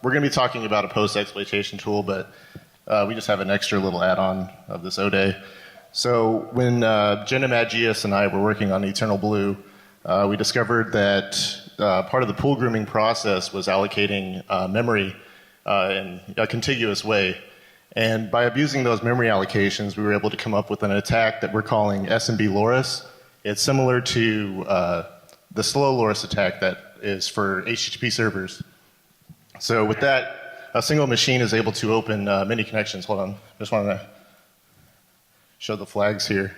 we're going to be talking about a post-exploitation tool, but we just have an extra little add-on of this O-Day. So when Jenna and I were working on Eternal Blue, we discovered that part of the pool grooming process was allocating memory in a contiguous way. And by abusing those memory allocations, we were able to come up with an attack that we're calling SMB Loris. It's similar to the slow Loris attack that is for HTTP servers. So with that, a single machine is able to open many connections. Hold on, I just want to show the flags here.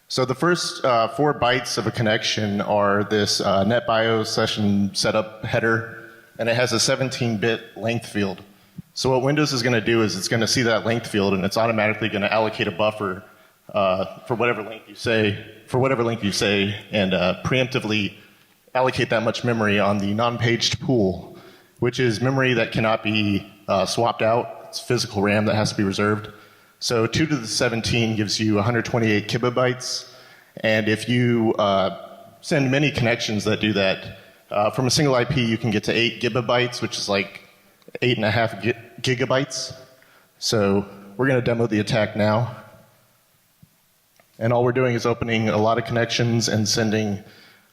So the first 4 bytes of a connection are this NetBIOS session setup header, and it has a 17-bit length field. So what Windows is going to do is it's going to see that length field, and it's automatically going to allocate a buffer for whatever length you say, and preemptively allocate that much memory on the non-paged pool, which is memory that cannot be swapped out. It's physical RAM that has to be reserved. So 2 to the 17 gives you 128 kilobytes, and if you send many connections that do that, from a single IP you can get to 8 gigabytes, which is like 8.5 gigabytes. So we're going to demo the attack now. And all we're doing is opening a lot of connections and sending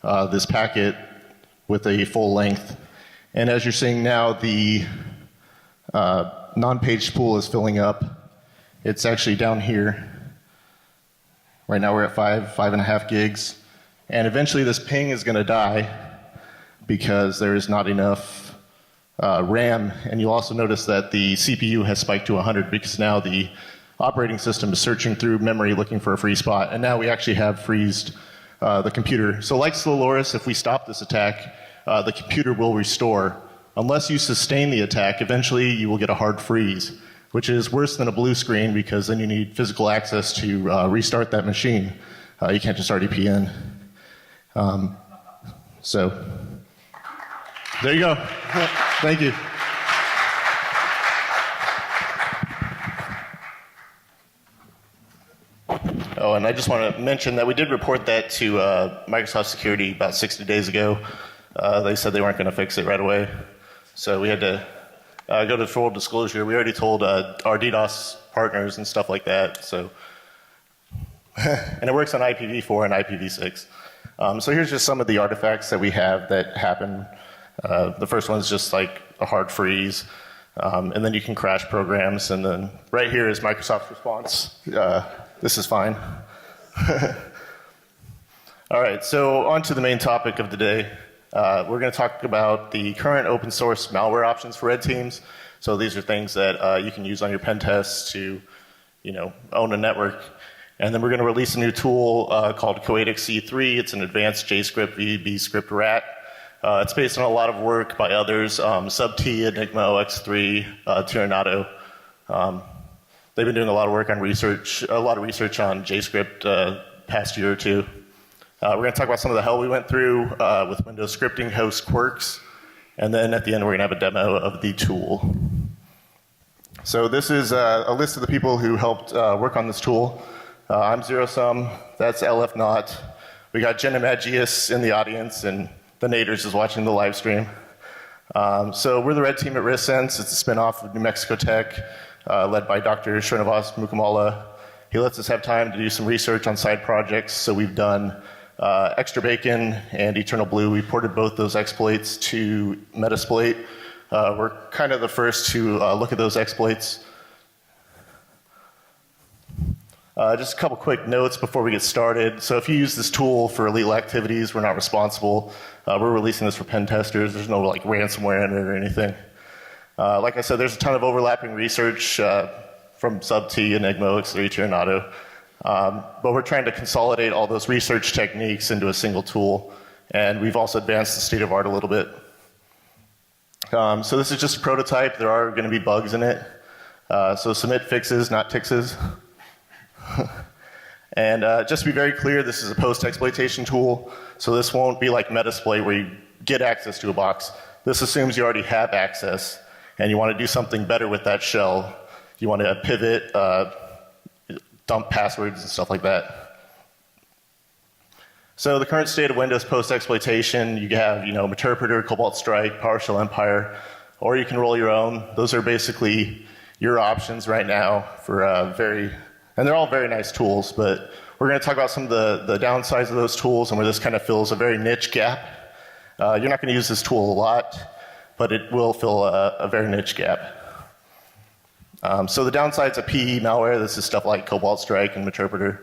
this packet with a full length. And as you're seeing now, the non-paged pool is filling up. It's actually down here. Right now we're at 5.5 gigs. And eventually this ping is going to die because there is not enough RAM, and you'll also notice that the CPU has spiked to 100 because now the operating system is searching through memory looking for a free spot, and now we actually have freezed the computer. So like slow Loris, if we stop this attack, the computer will restore. Unless you sustain the attack, eventually you will get a hard freeze, which is worse than a blue screen because then you need physical access to restart that machine. You can't just RDP in. So there you go. Thank you. Oh, and I just want to mention that we did report that to Microsoft Security about 60 days ago. They said they weren't going to fix it right away. So we had to go to full disclosure. We already told our DDoS partners and stuff like that. So, and it works on IPv4 and IPv6. So here's just some of the artifacts that we have that happen. The first one is just like a hard freeze, and then you can crash programs, and then right here is Microsoft's response. This is fine. All right, so on to the main topic of the day. We're going to talk about the current open source malware options for red teams. So these are things that you can use on your pen tests to, own a network. And then we're going to release a new tool called Koadic C3. It's an advanced JScript VBScript rat. It's based on a lot of work by others, Subt, Enigma, OX3, Tiranado. They've been doing a lot of work on research, a lot of research on JScript past year or two. We're going to talk about some of the hell we went through with Windows scripting host quirks, and then at the end we're going to have a demo of the tool. So this is a list of the people who helped work on this tool. I'm ZeroSum, that's LF Not. We got Jenna in the audience, and the Naders is watching the live stream. So we're the red team at RiskSense. It's a spinoff of New Mexico Tech, led by Dr. Srinivas Mukamala. He lets us have time to do some research on side projects. So we've done Extra Bacon and Eternal Blue. We ported both those exploits to Metasploit. We're kind of the first to look at those exploits. Just a couple quick notes before we get started. So if you use this tool for illegal activities, we're not responsible. We're releasing this for pen testers. There's no like ransomware in it or anything. Like I said, there's a ton of overlapping research from Subt, Enigma, OX3, Tiranado. But we're trying to consolidate all those research techniques into a single tool. And we've also advanced the state of art a little bit. So this is just a prototype. There are going to be bugs in it. So submit fixes, not tixes. And just to be very clear, this is a post-exploitation tool, so this won't be like Metasploit where you get access to a box. This assumes you already have access, and you want to do something better with that shell. You want to pivot, dump passwords, and stuff like that. So the current state of Windows post-exploitation, you have Meterpreter, Cobalt Strike, PowerShell Empire. or you can roll your own. Those are basically your options right now for and they're all very nice tools, but we're going to talk about some of the downsides of those tools and where this kind of fills a very niche gap. You're not going to use this tool a lot, but it will fill a very niche gap. So the downsides of PE malware, this is stuff like Cobalt Strike and Meterpreter.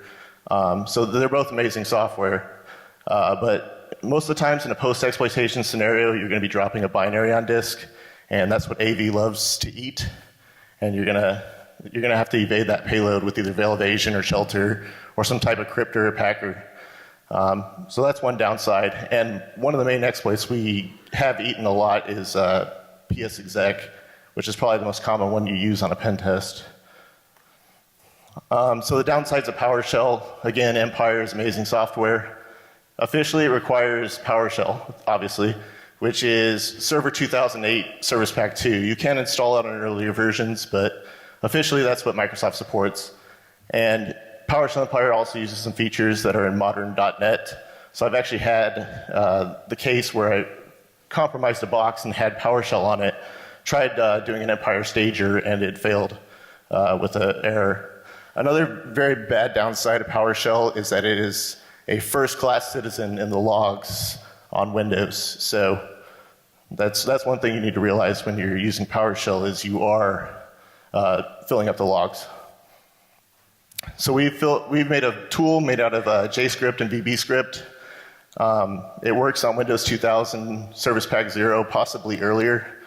So they're both amazing software, but most of the times in a post-exploitation scenario, you're going to be dropping a binary on disk, and that's what AV loves to eat, and you're going to have to evade that payload with either veil evasion or shelter or some type of cryptor or packer. So that's one downside, and one of the main exploits we have eaten a lot is psexec, which is probably the most common one you use on a pen test. So the downsides of PowerShell, again, Empire is amazing software. Officially, it requires PowerShell, obviously, which is Server 2008 Service Pack 2. You can install it on earlier versions, but officially that's what Microsoft supports. And PowerShell Empire also uses some features that are in modern .NET. So I've actually had the case where I compromised a box and had PowerShell on it, tried doing an Empire stager, and it failed with an error. Another very bad downside of PowerShell is that it is a first-class citizen in the logs on Windows. So that's one thing you need to realize when you're using PowerShell is you are filling up the logs. So we've made a tool made out of JScript and VBScript. It works on Windows 2000 Service Pack 0, possibly earlier.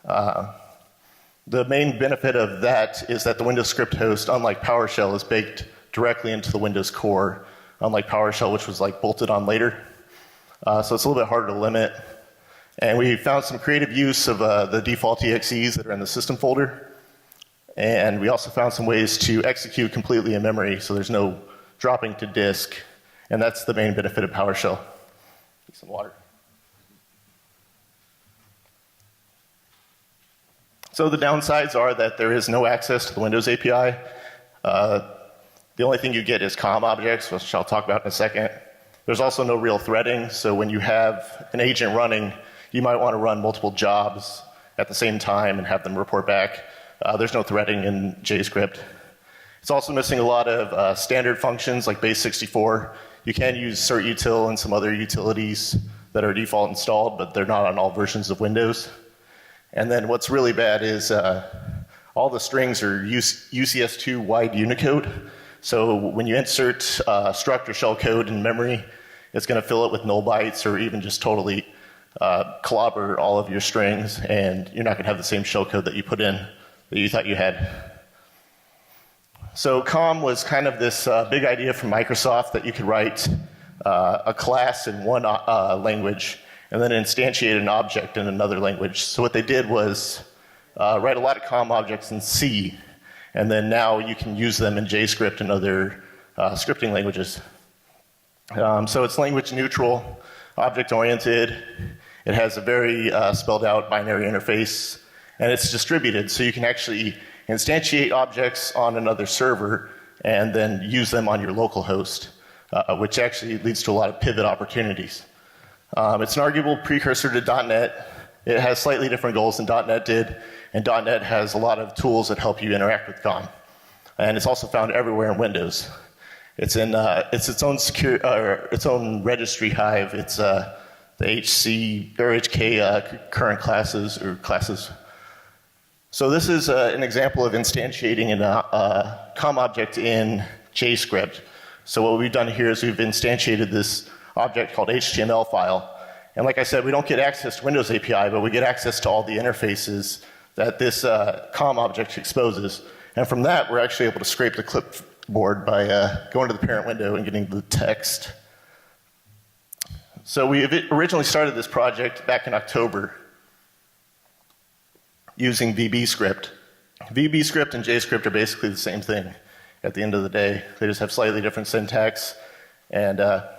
The main benefit of that is that the Windows script host, unlike PowerShell, is baked directly into the Windows core, unlike PowerShell, which was like bolted on later. So it's a little bit harder to limit. And we found some creative use of the default EXEs that are in the system folder. And we also found some ways to execute completely in memory, so there's no dropping to disk. And that's the main benefit of PowerShell. Get some water. So the downsides are that there is no access to the Windows API. The only thing you get is COM objects, which I'll talk about in a second. There's also no real threading, so when you have an agent running, you might want to run multiple jobs at the same time and have them report back. There's no threading in JScript. It's also missing a lot of standard functions like base64. You can use certutil and some other utilities that are default installed, but they're not on all versions of Windows. And then what's really bad is all the strings are UCS2 wide Unicode. So when you insert struct or shell code in memory, it's going to fill it with null bytes or even just totally clobber all of your strings, and you're not going to have the same shell code that you put in that you thought you had. So COM was kind of this big idea from Microsoft that you could write a class in one language and then instantiate an object in another language. So what they did was write a lot of COM objects in C, and then now you can use them in JScript and other scripting languages. So it's language neutral, object oriented. It has a very spelled out binary interface, and it's distributed, so you can actually instantiate objects on another server and then use them on your local host, which actually leads to a lot of pivot opportunities. It's an arguable precursor to .NET. It has slightly different goals than .NET did, and .NET has a lot of tools that help you interact with COM. And it's also found everywhere in Windows. It's in its own its own registry hive. It's the HC or HK current classes or classes. So this is an example of instantiating a COM object in JScript. So what we've done here is we've instantiated this object called HTML file. And like I said, we don't get access to Windows API, but we get access to all the interfaces that this COM object exposes. And from that, we're actually able to scrape the clipboard by going to the parent window and getting the text. So we originally started this project back in October using VBScript. VBScript and JScript are basically the same thing at the end of the day. They just have slightly different syntax and a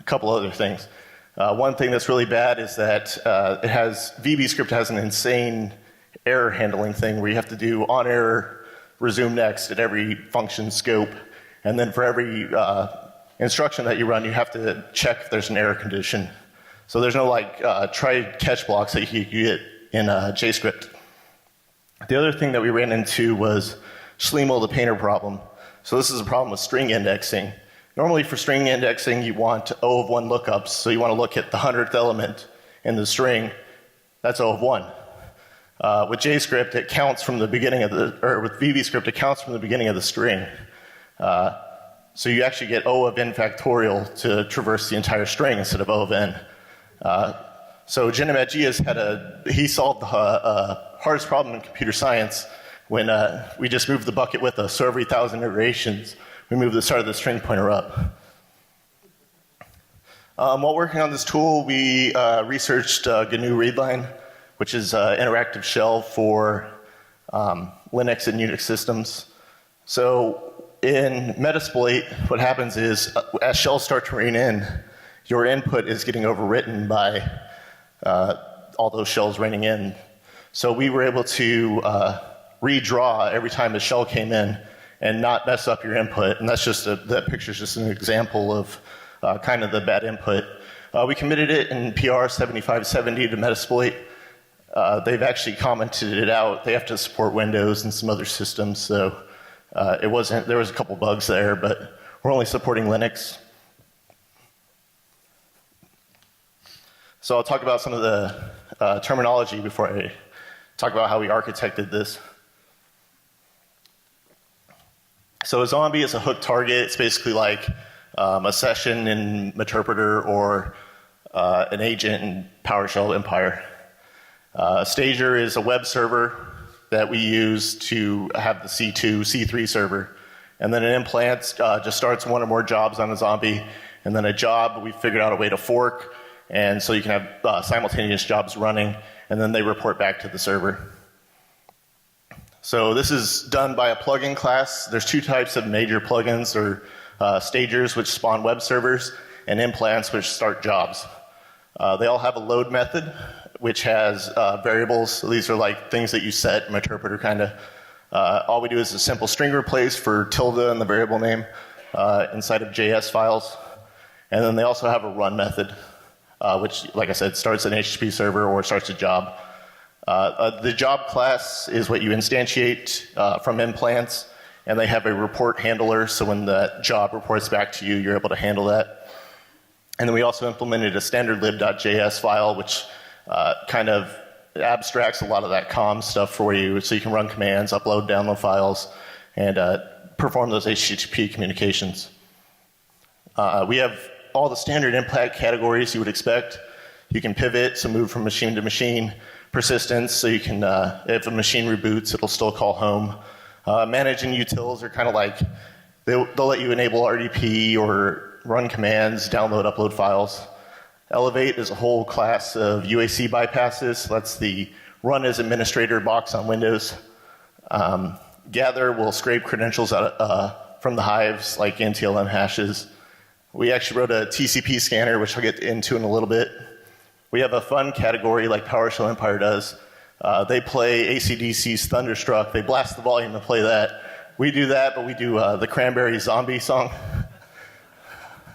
couple other things. One thing that's really bad is that VBScript has an insane error handling thing where you have to do on error, resume next at every function scope, and then for every instruction that you run, you have to check if there's an error condition. So there's no like try catch blocks that you get in JScript. The other thing that we ran into was Schlemiel the painter problem. So this is a problem with string indexing. Normally for string indexing, you want O of 1 lookups, so you want to look at the 100th element in the string. That's O of 1. With JScript, it counts from the beginning of the, or with VBScript, it counts from the beginning of the string. So you actually get O of n factorial to traverse the entire string instead of O of n. So Genemagius he solved the hardest problem in computer science when we just moved the bucket with us. So every 1,000 iterations, we moved the start of the string pointer up. While working on this tool, we researched GNU Readline, which is an interactive shell for Linux and Unix systems. So in Metasploit, what happens is as shells start to rain in, your input is getting overwritten by all those shells raining in. So we were able to redraw every time a shell came in and not mess up your input. And that's just that picture's just an example of kind of the bad input. We committed it in PR 7570 to Metasploit. They've actually commented it out. They have to support Windows and some other systems, so there was a couple bugs there, but we're only supporting Linux. So I'll talk about some of the terminology before I talk about how we architected this. So a zombie is a hook target. It's basically like a session in Meterpreter or an agent in PowerShell Empire. A stager is a web server that we use to have the C2, C3 server. And then an implant just starts one or more jobs on a zombie. And then a job, we figured out a way to fork. And so you can have simultaneous jobs running. And then they report back to the server. So this is done by a plugin class. There's two types of major plugins, or stagers, which spawn web servers, and implants, which start jobs. They all have a load method, which has variables. So these are like things that you set, Meterpreter kind of. All we do is a simple string replace for tilde and the variable name inside of JS files. And then they also have a run method, which, like I said, starts an HTTP server or starts a job. The job class is what you instantiate from implants, and they have a report handler, so when the job reports back to you, you're able to handle that. And then we also implemented a standard lib.js file, which kind of abstracts a lot of that comm stuff for you, so you can run commands, upload, download files, and perform those HTTP communications. We have all the standard implant categories you would expect. You can pivot, so move from machine to machine. Persistence, so you can, if a machine reboots, it'll still call home. Managing utils are kind of like, they'll let you enable RDP or run commands, download, upload files. Elevate is a whole class of UAC bypasses. So that's the run as administrator box on Windows. Gather will scrape credentials out from the hives, like NTLM hashes. We actually wrote a TCP scanner, which I'll get into in a little bit. We have a fun category like PowerShell Empire does. They play AC/DC's Thunderstruck. They blast the volume to play that. We do that, but we do the Cranberry Zombie song.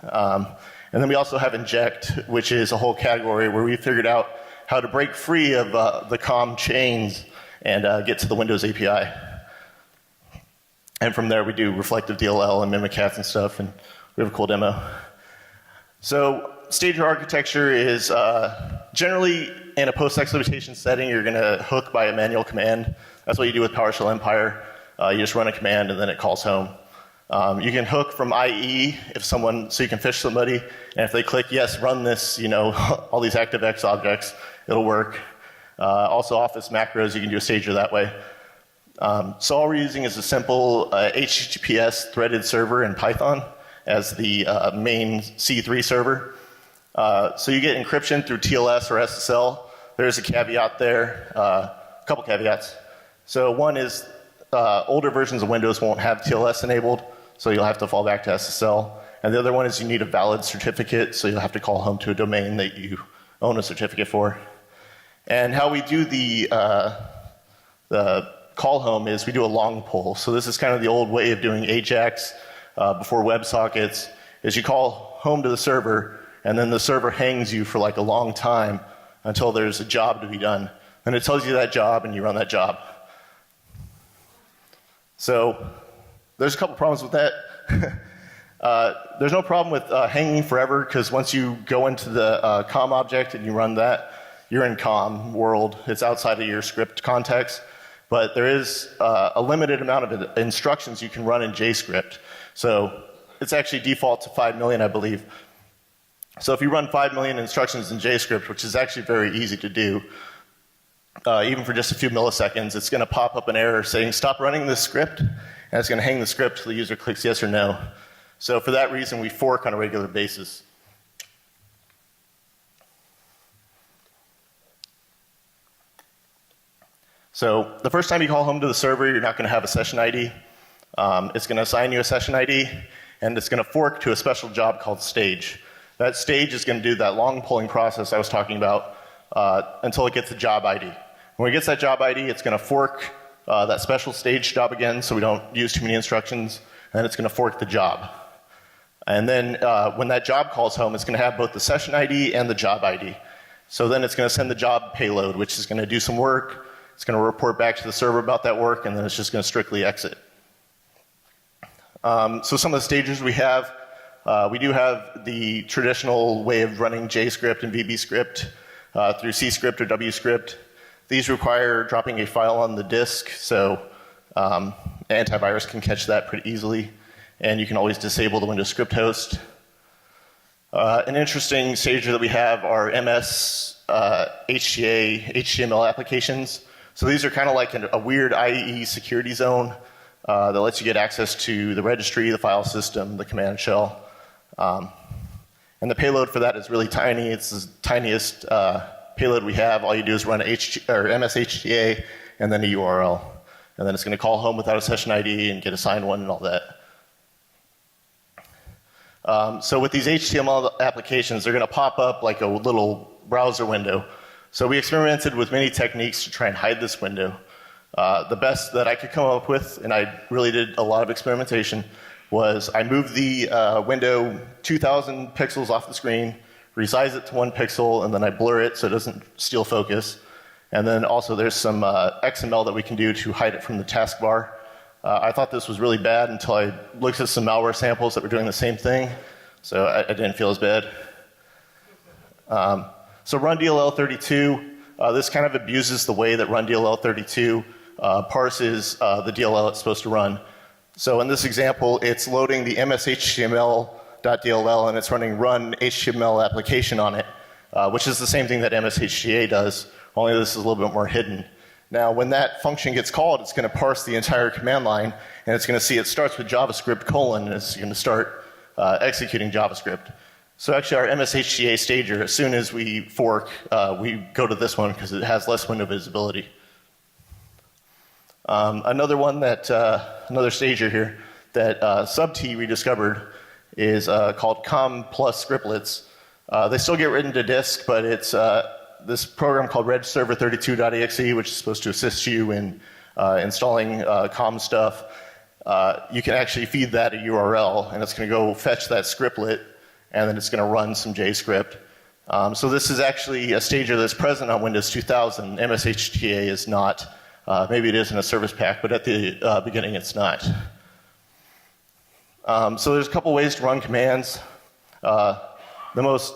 And then we also have Inject, which is a whole category where we figured out how to break free of the COM chains and get to the Windows API. And from there, we do reflective DLL and Mimikatz and stuff, and we have a cool demo. So stager architecture is generally in a post-exploitation setting, you're going to hook by a manual command. That's what you do with PowerShell Empire. You just run a command and then it calls home. You can hook from IE if someone, so you can fish somebody, and if they click yes, run this, all these ActiveX objects, it'll work. Also Office macros, you can do a stager that way. So all we're using is a simple HTTPS threaded server in Python as the main C3 server. So you get encryption through TLS or SSL. There's a caveat there, a couple caveats. So one is older versions of Windows won't have TLS enabled, so you'll have to fall back to SSL. And the other one is you need a valid certificate, so you'll have to call home to a domain that you own a certificate for. And how we do the call home is we do a long pull. So this is kind of the old way of doing AJAX before WebSockets, is you call home to the server, and then the server hangs you for like a long time until there's a job to be done. and it tells you that job, and you run that job. So there's a couple problems with that. There's no problem with hanging forever, because once you go into the COM object and you run that, you're in COM world. It's outside of your script context. But there is a limited amount of instructions you can run in JScript. So it's actually default to 5 million, I believe. So if you run 5 million instructions in JScript, which is actually very easy to do, even for just a few milliseconds, it's going to pop up an error saying stop running this script, and it's going to hang the script till the user clicks yes or no. So for that reason, we fork on a regular basis. So the first time you call home to the server, you're not going to have a session ID. It's going to assign you a session ID, and it's going to fork to a special job called stage. That stage is going to do that long polling process I was talking about until it gets a job ID. When it gets that job ID, it's going to fork that special stage job again, so we don't use too many instructions, and then it's going to fork the job. And then when that job calls home, it's going to have both the session ID and the job ID. So then it's going to send the job payload, which is going to do some work. It's going to report back to the server about that work, and then it's just going to strictly exit. So some of the stages we have, we do have the traditional way of running JScript and VBScript through CScript or WScript. These require dropping a file on the disk, so antivirus can catch that pretty easily, and you can always disable the Windows script host. An interesting stage that we have are MS HTA, HTML applications. So these are kind of like a weird IE security zone that lets you get access to the registry, the file system, the command shell. And the payload for that is really tiny. It's the tiniest payload we have. All you do is run MS HTA and then a URL. And then it's going to call home without a session ID and get assigned one and all that. So with these HTML applications, they're going to pop up like a little browser window. So we experimented with many techniques to try and hide this window. The best that I could come up with, and I really did a lot of experimentation, was I moved the window 2,000 pixels off the screen, resize it to 1 pixel, and then I blur it so it doesn't steal focus. And then also there's some XML that we can do to hide it from the taskbar. I thought this was really bad until I looked at some malware samples that were doing the same thing, so I didn't feel as bad. So run-DLL32, this kind of abuses the way that run-DLL32 parses the DLL it's supposed to run. So in this example, it's loading the mshtml.dll and it's running run HTML application on it, which is the same thing that mshta does, only this is a little bit more hidden. Now, when that function gets called, it's going to parse the entire command line, and it's going to see it starts with JavaScript : and it's going to start executing JavaScript. So actually, our mshta stager, as soon as we fork, we go to this one because it has less window visibility. Another one that, another stager here that SubT rediscovered is called com plus scriptlets. They still get written to disk, but it's this program called regserver32.exe, which is supposed to assist you in installing com stuff. You can actually feed that a URL, and it's going to go fetch that scriptlet, and then it's going to run some JScript. So this is actually a stager that's present on Windows 2000. mshta is not. Maybe it is in a service pack, but at the beginning it's not. So there's a couple ways to run commands. The most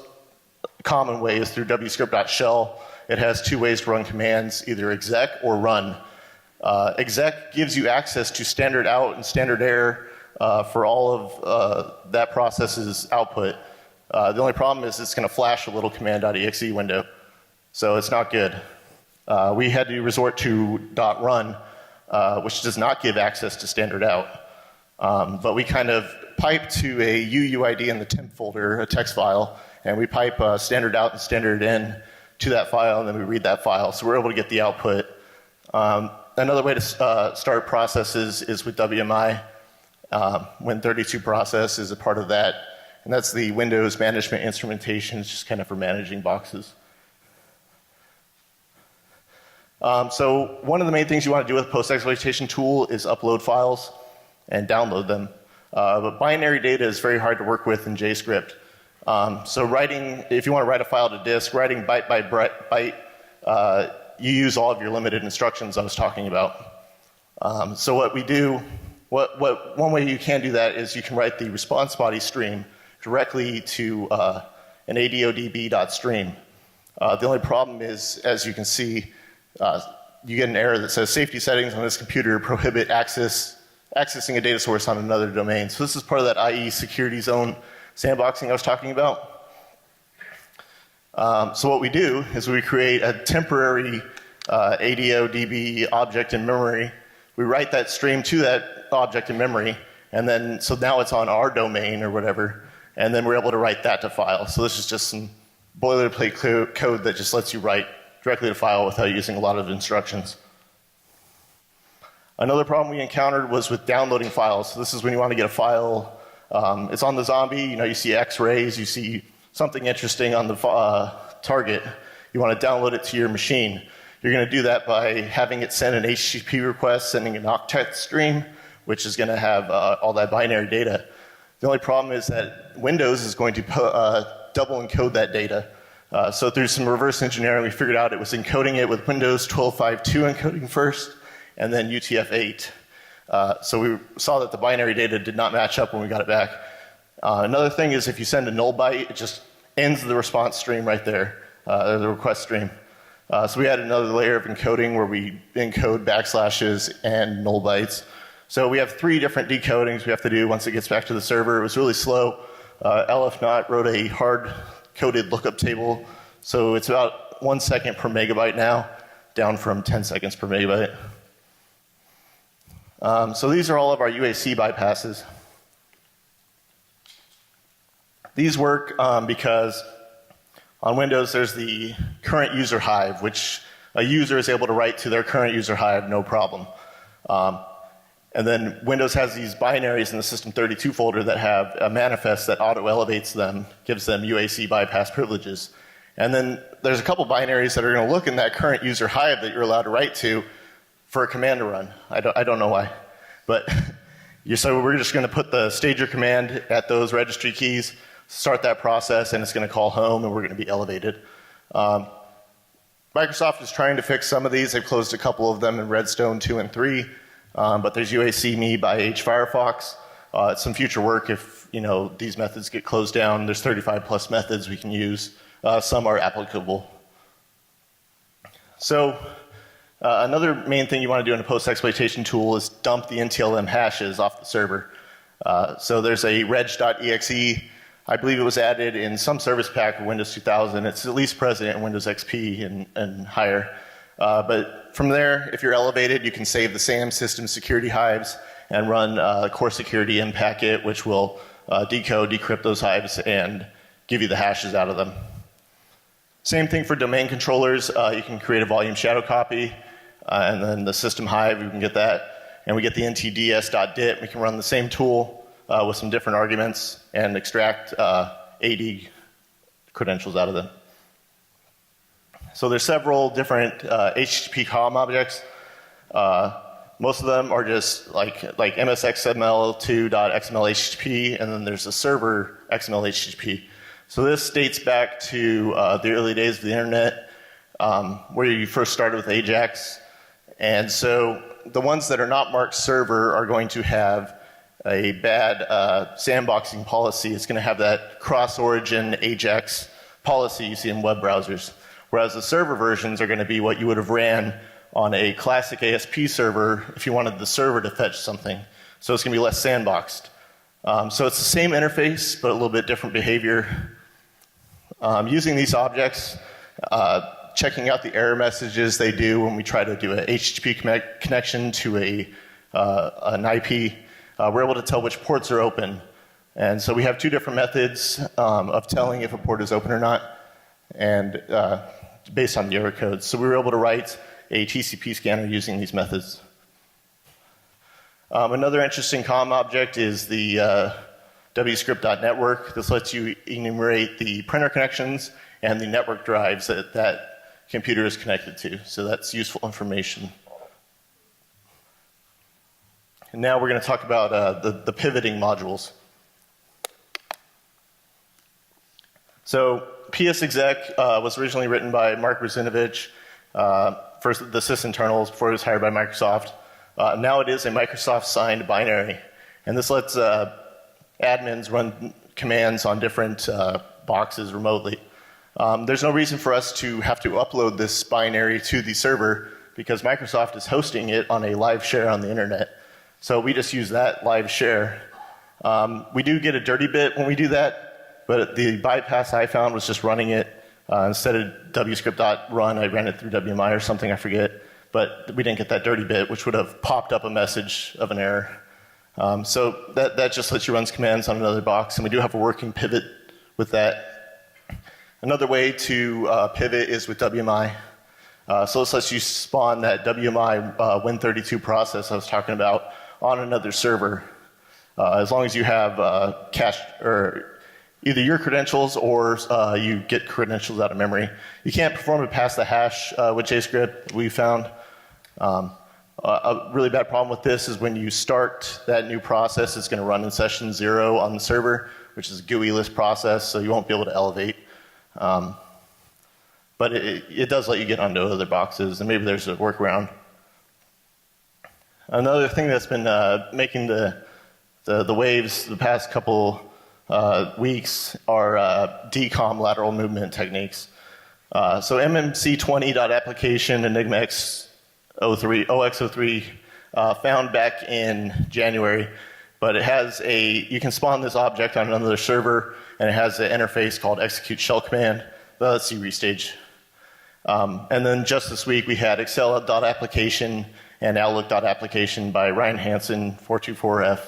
common way is through wscript.shell. It has 2 ways to run commands, either exec or run. Exec gives you access to standard out and standard error for all of that process's output. The only problem is it's going to flash a little command.exe window, so it's not good. We had to resort to .run, which does not give access to standard out. But we kind of pipe to a UUID in the temp folder, a text file, and we pipe standard out and standard in to that file, and then we read that file. So we're able to get the output. Another way to start processes is with WMI. Win32 process is a part of that, and that's the Windows management instrumentation. It's just kind of for managing boxes. So one of the main things you want to do with a post-exploitation tool is upload files and download them. But binary data is very hard to work with in JScript. So writing, if you want to write a file to disk, writing byte by byte you use all of your limited instructions I was talking about. So what we do, one way you can do that is you can write the response body stream directly to an adodb.stream. The only problem is, as you can see, you get an error that says safety settings on this computer prohibit accessing a data source on another domain. So this is part of that IE security zone sandboxing I was talking about. So what we do is we create a temporary ADODB object in memory. We write that stream to that object in memory, and then so now it's on our domain or whatever, and then we're able to write that to file. So this is just some boilerplate code that just lets you write directly to file without using a lot of instructions. Another problem we encountered was with downloading files. So this is when you want to get a file. It's on the zombie. You see X-rays. You see something interesting on the target. You want to download it to your machine. You're going to do that by having it send an HTTP request, sending an octet stream, which is going to have all that binary data. The only problem is that Windows is going to double encode that data. So through some reverse engineering, we figured out it was encoding it with Windows 12.5.2 encoding first, and then UTF-8. So we saw that the binary data did not match up when we got it back. Another thing is if you send a null byte, it just ends the response stream right there, the request stream. So we had another layer of encoding where we encode backslashes and null bytes. So we have 3 different decodings we have to do once it gets back to the server. It was really slow. LFNOT wrote a hard-coded lookup table. So it's about 1 second per megabyte now, down from 10 seconds per megabyte. So these are all of our UAC bypasses. These work because on Windows there's the current user hive, which a user is able to write to their current user hive, no problem. And then Windows has these binaries in the system32 folder that have a manifest that auto-elevates them, gives them UAC bypass privileges. And then there's a couple binaries that are going to look in that current user hive that you're allowed to write to for a command to run. I don't know why. But so we're just going to put the stager command at those registry keys, start that process, and it's going to call home, and we're going to be elevated. Microsoft is trying to fix some of these. They've closed a couple of them in Redstone 2 and 3. But there's UAC me by H Firefox. It's some future work if these methods get closed down. There's 35 plus methods we can use. Some are applicable. So another main thing you want to do in a post-exploitation tool is dump the NTLM hashes off the server. So there's a reg.exe. I believe it was added in some service pack of Windows 2000. It's at least present in Windows XP and higher. But from there, if you're elevated, you can save the SAM system security hives and run core security in packet, which will decode, decrypt those hives, and give you the hashes out of them. Same thing for domain controllers. You can create a volume shadow copy, and then the system hive, you can get that. And we get the ntds.dit. We can run the same tool with some different arguments and extract AD credentials out of them. So there's several different HTTP COM objects. Most of them are just like msxml2.xml HTTP, and then there's a server XML HTTP. So this dates back to the early days of the internet, where you first started with AJAX. And so the ones that are not marked server are going to have a bad sandboxing policy. It's going to have that cross-origin AJAX policy you see in web browsers. Whereas the server versions are going to be what you would have ran on a classic ASP server if you wanted the server to fetch something. So it's going to be less sandboxed. So it's the same interface, but a little bit different behavior. Using these objects, checking out the error messages they do when we try to do a HTTP connection to an IP, we're able to tell which ports are open. And so we have 2 different methods of telling if a port is open or not, and based on the error codes. So we were able to write a TCP scanner using these methods. Another interesting COM object is the WScript.network. This lets you enumerate the printer connections and the network drives that that computer is connected to. So that's useful information. And now we're going to talk about the pivoting modules. So PSExec was originally written by Mark Ruzinovich. first the sysinternals before it was hired by Microsoft. Now it is a Microsoft signed binary. And this lets admins run commands on different boxes remotely. There's no reason for us to have to upload this binary to the server because Microsoft is hosting it on a live share on the internet. So we just use that live share. We do get a dirty bit when we do that, but the bypass I found was just running it. Instead of wscript.run, I ran it through WMI or something, I forget. But we didn't get that dirty bit, which would have popped up a message of an error. So that just lets you run commands on another box, and we do have a working pivot with that. Another way to pivot is with WMI. So this lets you spawn that WMI Win32 process I was talking about on another server, as long as you have cached or either your credentials or you get credentials out of memory. You can't perform it past the hash with JScript, we found. A really bad problem with this is when you start that new process, it's going to run in session 0 on the server, which is a GUI-less process, so you won't be able to elevate. But it does let you get onto other boxes, and maybe there's a workaround. Another thing that's been making the waves the past couple weeks are DCOM lateral movement techniques. So mmc20.application Enigma OX03 found back in January, but it has you can spawn this object on another server, and it has an interface called execute shell command. Let's see restage. And then just this week we had excel.application and outlook.application by Ryan Hansen, 424F,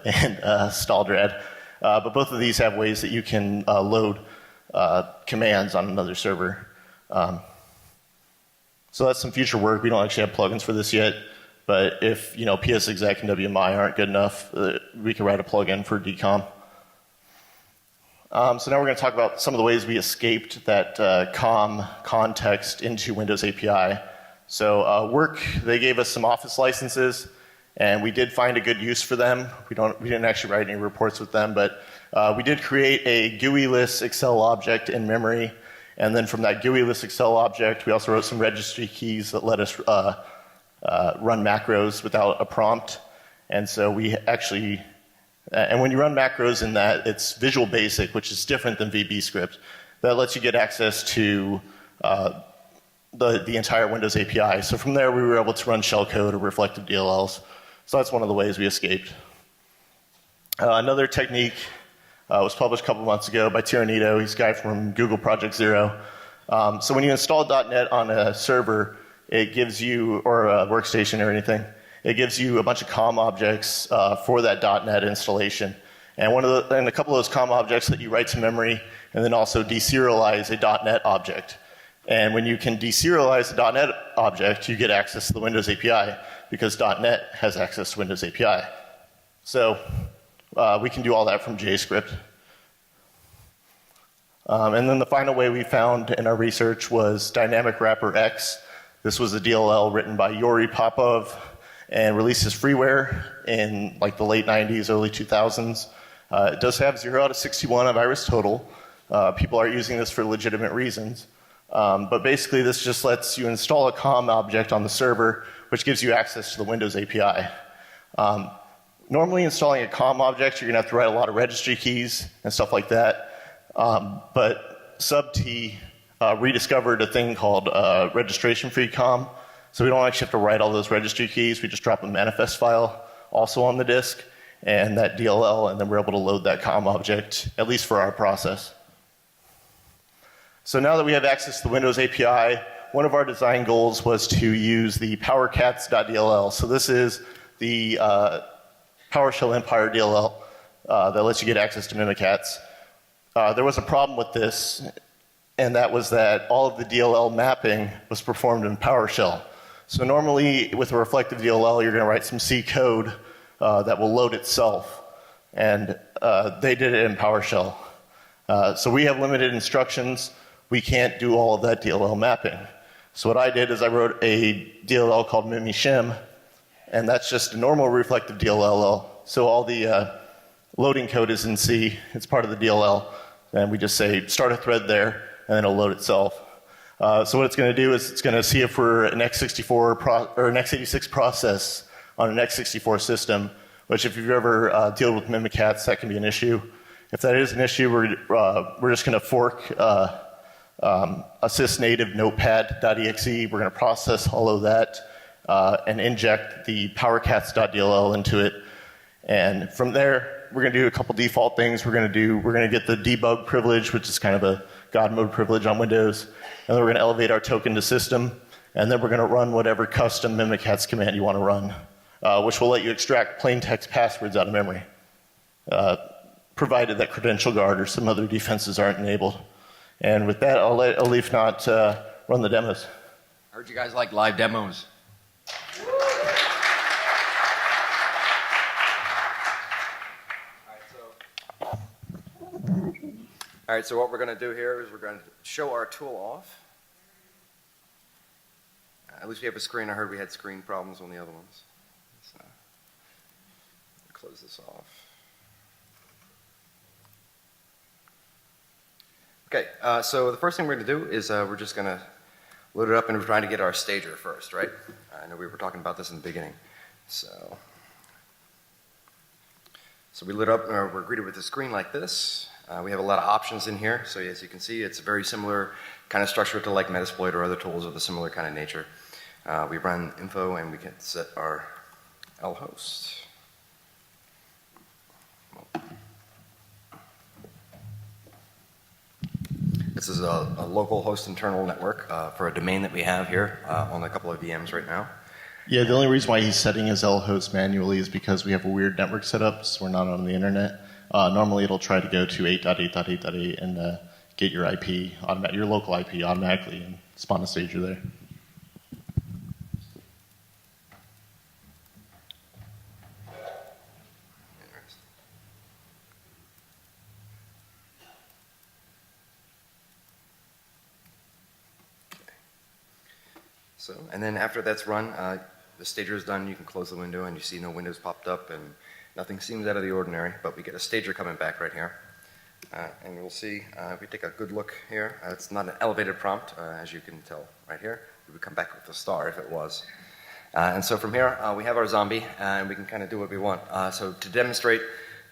and Staldrad. But both of these have ways that you can load commands on another server. So that's some future work. We don't actually have plugins for this yet, but if PSExec and WMI aren't good enough, we can write a plugin for DCOM. So now we're going to talk about some of the ways we escaped that COM context into Windows API. So work, they gave us some Office licenses, and we did find a good use for them. We didn't actually write any reports with them, but we did create a GUI-less Excel object in memory. And then from that GUI-less Excel object, we also wrote some registry keys that let us run macros without a prompt. And so we actually, and when you run macros in that, it's Visual Basic, which is different than VBScript. That lets you get access to the entire Windows API. So from there, we were able to run shellcode or reflective DLLs. So that's one of the ways we escaped. Another technique was published a couple months ago by Tiranito. He's a guy from Google Project Zero. So when you install .NET on a server, it gives you, or a workstation or anything, it gives you a bunch of COM objects for that .NET installation. And a couple of those COM objects that you write to memory, and then also deserialize a .NET object. And when you can deserialize the .NET object, you get access to the Windows API, because .NET has access to Windows API. So we can do all that from JScript. And then the final way we found in our research was Dynamic Wrapper X. This was a DLL written by Yuri Popov and released as freeware in like the late 90s, early 2000s. It does have 0 out of 61 of iris total. People are using this for legitimate reasons. But basically this just lets you install a COM object on the server, which gives you access to the Windows API. Normally installing a COM object, you're going to have to write a lot of registry keys and stuff like that. But SubT rediscovered a thing called registration-free COM. So we don't actually have to write all those registry keys. We just drop a manifest file also on the disk and that DLL, and then we're able to load that COM object, at least for our process. So now that we have access to the Windows API, one of our design goals was to use the powercats.dll. So this is the PowerShell Empire DLL that lets you get access to Mimikatz. There was a problem with this, and that was that all of the DLL mapping was performed in PowerShell. So normally with a reflective DLL, you're going to write some C code that will load itself, and they did it in PowerShell. So we have limited instructions. We can't do all of that DLL mapping. So what I did is I wrote a DLL called MimiShim, and that's just a normal reflective DLL. So all the loading code is in C. It's part of the DLL. And we just say start a thread there, and then it'll load itself. So what it's going to do is it's going to see if we're an x64 or an x86 process on an x64 system, which if you've ever dealt with Mimikatz, that can be an issue. If that is an issue, we're just going to fork sysnative notepad.exe. We're going to process all of that and inject the powercats.dll into it. And from there, we're going to do a couple default things. We're going to get the debug privilege, which is kind of a God mode privilege on Windows. And then we're going to elevate our token to system. And then we're going to run whatever custom Mimikatz command you want to run, which will let you extract plain text passwords out of memory, provided that credential guard or some other defenses aren't enabled. And with that, I'll let Alif not run the demos. I heard you guys like live demos. All right, so what we're going to do here is we're going to show our tool off. At least we have a screen. I heard we had screen problems on the other ones. So, close this off. Okay, so the first thing we're going to do is we're just going to load it up, and we're trying to get our stager first, right? I know we were talking about this in the beginning. So we load up, and we're greeted with a screen like this. We have a lot of options in here, so as you can see, it's a very similar kind of structure to like Metasploit or other tools of a similar kind of nature. We run info, and we can set our lhost. This is a local host internal network for a domain that we have here on a couple of VMs right now. Yeah, the only reason why he's setting his lhost manually is because we have a weird network setup, so we're not on the internet. Normally it'll try to go to 8.8.8.8 and get your IP, your local IP automatically and spawn a stager there. So, and then after that's run, the stager is done, you can close the window and you see no windows popped up and nothing seems out of the ordinary, but we get a stager coming back right here. And we'll see, if we take a good look here, it's not an elevated prompt, as you can tell right here. It would come back with a star if it was. And so from here, we have our zombie, and we can kind of do what we want. So to demonstrate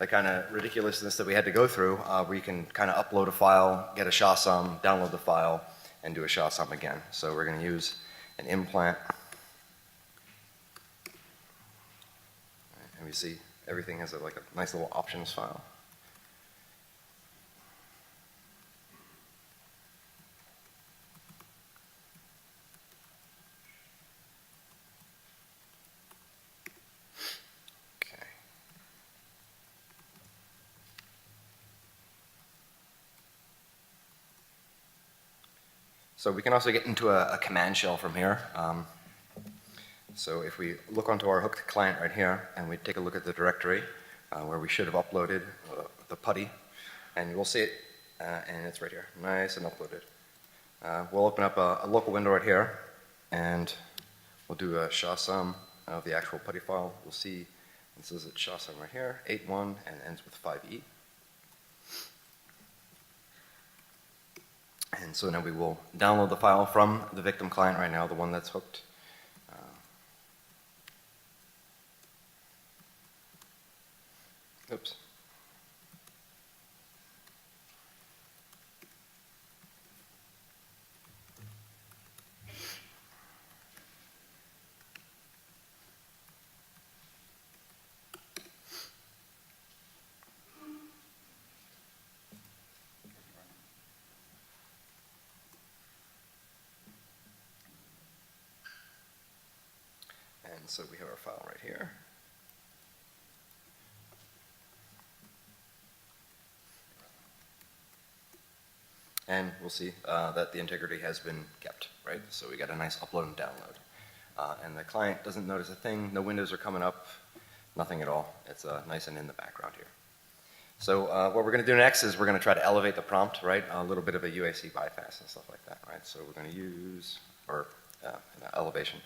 the kind of ridiculousness that we had to go through, we can kind of upload a file, get a SHA-SUM, download the file, and do a SHA-SUM again. So we're going to use an implant. And we see everything has like a nice little options file. Okay. So we can also get into a command shell from here. So if we look onto our hooked client right here, and we take a look at the directory where we should have uploaded the putty, and we'll see it, and it's right here, nice and uploaded. We'll open up a local window right here, and we'll do a SHA-SUM of the actual putty file. We'll see this is a SHA-SUM right here, 8.1, and ends with 5e. And so now we will download the file from the victim client right now, the one that's hooked. Oops. And so we have our file right here. And we'll see that the integrity has been kept, right? So we got a nice upload and download. And the client doesn't notice a thing, no windows are coming up, nothing at all. It's nice and in the background here. So what we're going to do next is we're going to try to elevate the prompt, right? A little bit of a UAC bypass and stuff like that, right? So we're going to use elevation.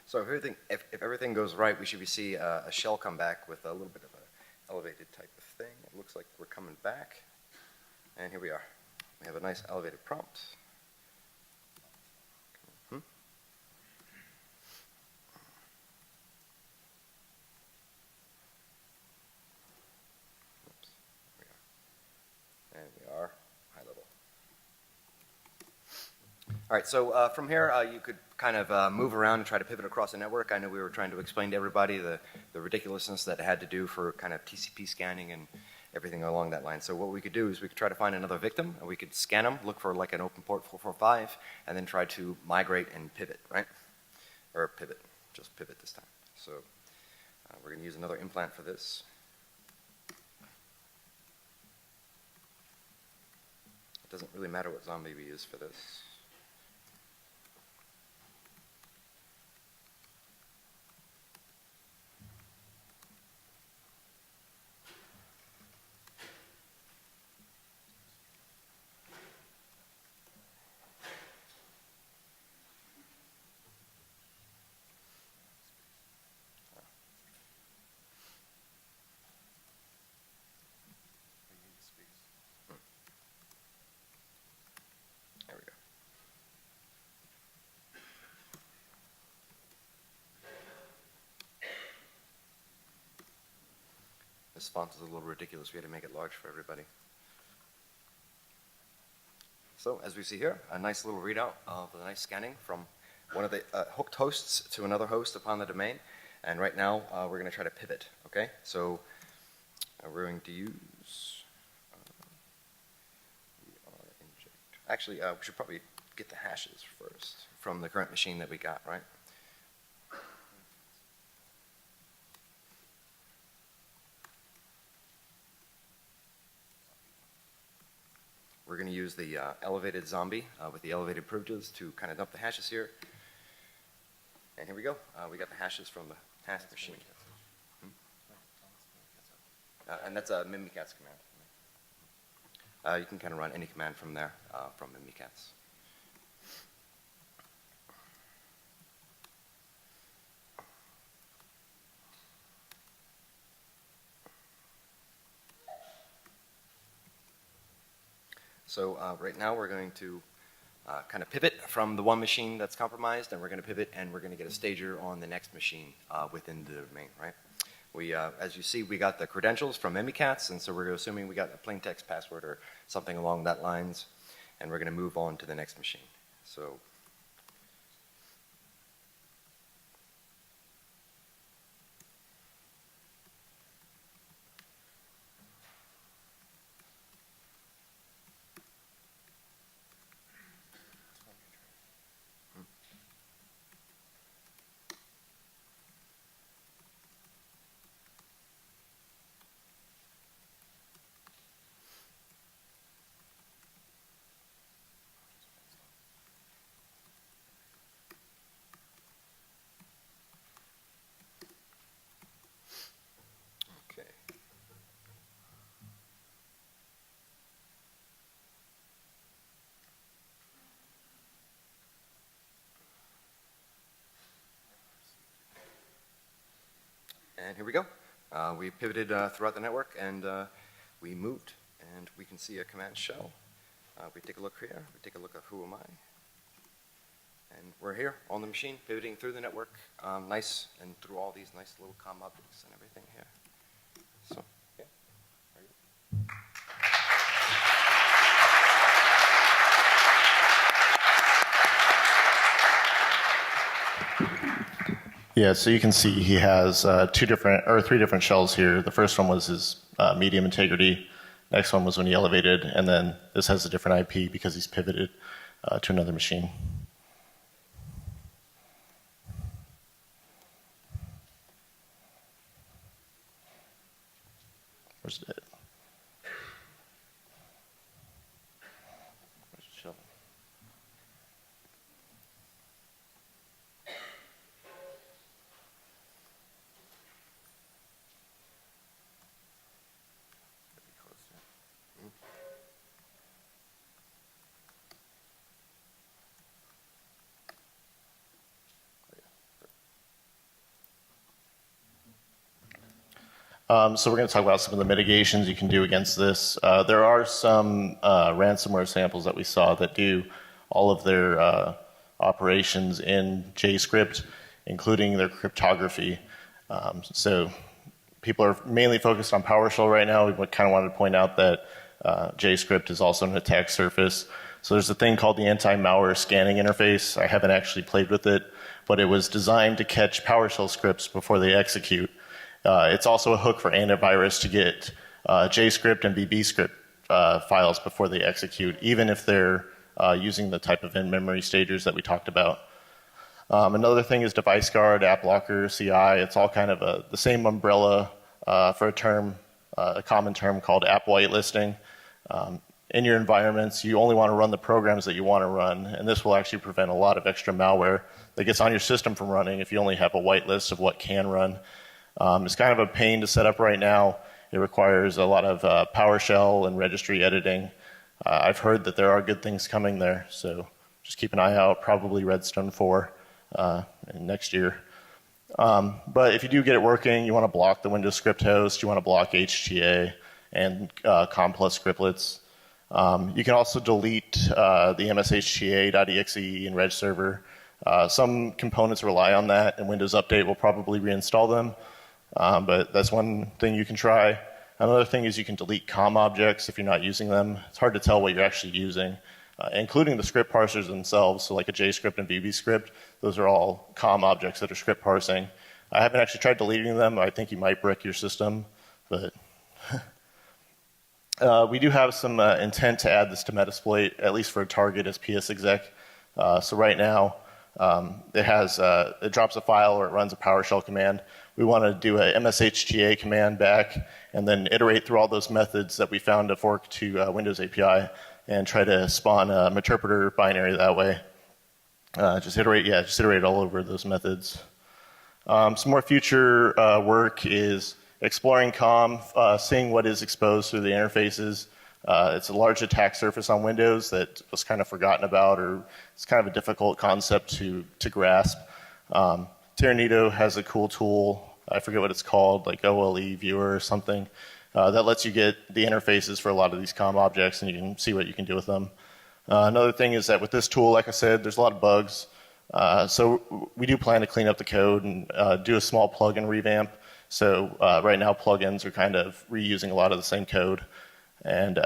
So if everything goes right, we should see a shell come back with a little bit of an elevated type of thing. It looks like we're coming back. And here we are. We have a nice elevated prompt. Hmm? Oops. There we are. And we are high level. All right, so from here, you could kind of move around and try to pivot across the network. I know we were trying to explain to everybody the ridiculousness that it had to do for kind of TCP scanning and everything along that line. So what we could do is we could try to find another victim, and we could scan them, look for like an open port 445, and then try to migrate and pivot, right? Or pivot, just pivot this time. So we're going to use another implant for this. It doesn't really matter what zombie we use for this. There we go. This font is a little ridiculous. We had to make it large for everybody. So as we see here, a nice little readout of the nice scanning from one of the hooked hosts to another host upon the domain. And right now, we're going to try to pivot, okay? So we're going to use inject. Actually, we should probably get the hashes first from the current machine that we got, right? We're going to use the elevated zombie with the elevated privileges to kind of dump the hashes here. And here we go. We got the hashes from the hash machine. And that's a mimikatz command. You can kind of run any command from there, from mimikatz. So right now we're going to kind of pivot from the one machine that's compromised, and we're going to pivot and we're going to get a stager on the next machine within the domain, right? We, as you see, we got the credentials from mimikatz, and so we're assuming we got a plain text password or something along that lines, and we're going to move on to the next machine. So okay. And here we go. We pivoted throughout the network, and we moved, and we can see a command shell. We take a look here. We take a look at who am I. And we're here on the machine, pivoting through the network, nice, and through all these nice little COM objects and everything here. So, yeah. Yeah, so you can see he has three different shells here. The first one was his medium integrity. Next one was when he elevated, and then this has a different IP because he's pivoted to another machine. Where's it? Where's the shell? So we're going to talk about some of the mitigations you can do against this. There are some ransomware samples that we saw that do all of their operations in JScript, including their cryptography. So people are mainly focused on PowerShell right now. We kind of wanted to point out that JScript is also an attack surface. So there's a thing called the anti-malware scanning interface. I haven't actually played with it, but it was designed to catch PowerShell scripts before they execute. It's also a hook for antivirus to get JScript and VBScript files before they execute, even if they're using the type of in-memory stagers that we talked about. Another thing is device guard, app locker, CI. It's all kind of the same umbrella for a common term called app whitelisting. In your environments, you only want to run the programs that you want to run, and this will actually prevent a lot of extra malware that gets on your system from running if you only have a whitelist of what can run. It's kind of a pain to set up right now. It requires a lot of PowerShell and registry editing. I've heard that there are good things coming there, so just keep an eye out, probably Redstone 4 next year. But if you do get it working, you want to block the Windows script host, you want to block HTA and COM+ scriptlets. You can also delete the mshta.exe and reg server. Some components rely on that, and Windows Update will probably reinstall them. But that's one thing you can try. Another thing is you can delete COM objects if you're not using them. It's hard to tell what you're actually using, including the script parsers themselves. So like a JScript and VBScript, those are all COM objects that are script parsing. I haven't actually tried deleting them. I think you might brick your system, but we do have some intent to add this to Metasploit, at least for a target as psexec. So right now, it drops a file or it runs a PowerShell command. We want to do a mshta command back and then iterate through all those methods that we found to fork to Windows API and try to spawn a Meterpreter binary that way. Just iterate all over those methods. Some more future work is exploring COM, seeing what is exposed through the interfaces. It's a large attack surface on Windows that was kind of forgotten about, or it's kind of a difficult concept to grasp. Tyranito has a cool tool, I forget what it's called, like OLE viewer or something, that lets you get the interfaces for a lot of these COM objects and you can see what you can do with them. Another thing is that with this tool, like I said, there's a lot of bugs. So we do plan to clean up the code and do a small plugin revamp. So right now plugins are kind of reusing a lot of the same code. And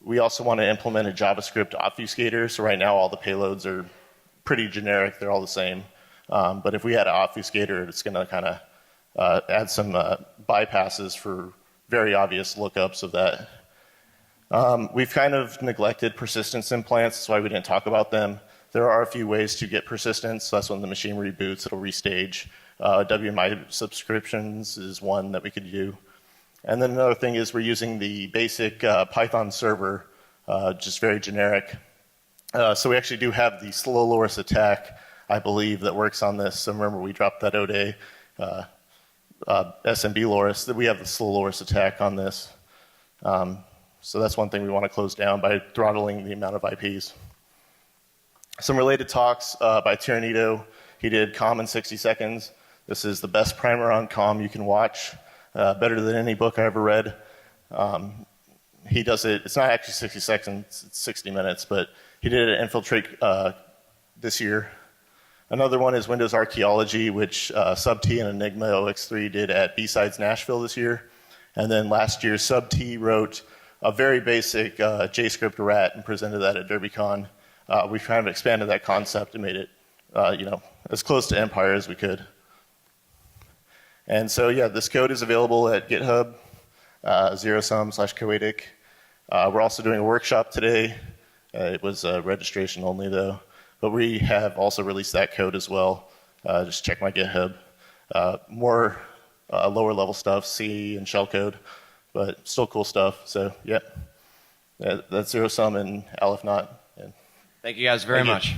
we also want to implement a JavaScript obfuscator. So right now all the payloads are pretty generic. They're all the same. But if we had an obfuscator, it's going to kind of add some bypasses for very obvious lookups of that. We've kind of neglected persistence implants. That's why we didn't talk about them. There are a few ways to get persistence. So that's when the machine reboots, it'll restage. WMI subscriptions is one that we could do. And then another thing is we're using the basic Python server, just very generic. So we actually do have the slow loris attack, I believe, that works on this. So remember, we dropped that ODE SMB loris, that we have the slow loris attack on this. So that's one thing we want to close down by throttling the amount of IPs. Some related talks by Tyranito. He did COM in 60 seconds. This is the best primer on COM you can watch, better than any book I ever read. He does it, it's not actually 60 seconds, it's 60 minutes, but he did it at Infiltrate this year. Another one is Windows Archaeology, which Sub-T and Enigma OX3 did at B-Sides Nashville this year. And then last year, Sub-T wrote a very basic JScript rat and presented that at DerbyCon. We kind of expanded that concept and made it as close to Empire as we could. And so, yeah, this code is available at GitHub, zerosum/Koadic. We're also doing a workshop today. It was registration only, though. But we have also released that code as well. Just check my GitHub. More lower level stuff, C and shellcode, but still cool stuff. So, yeah, that's zerosum and Aleph Not. Thank you guys very much.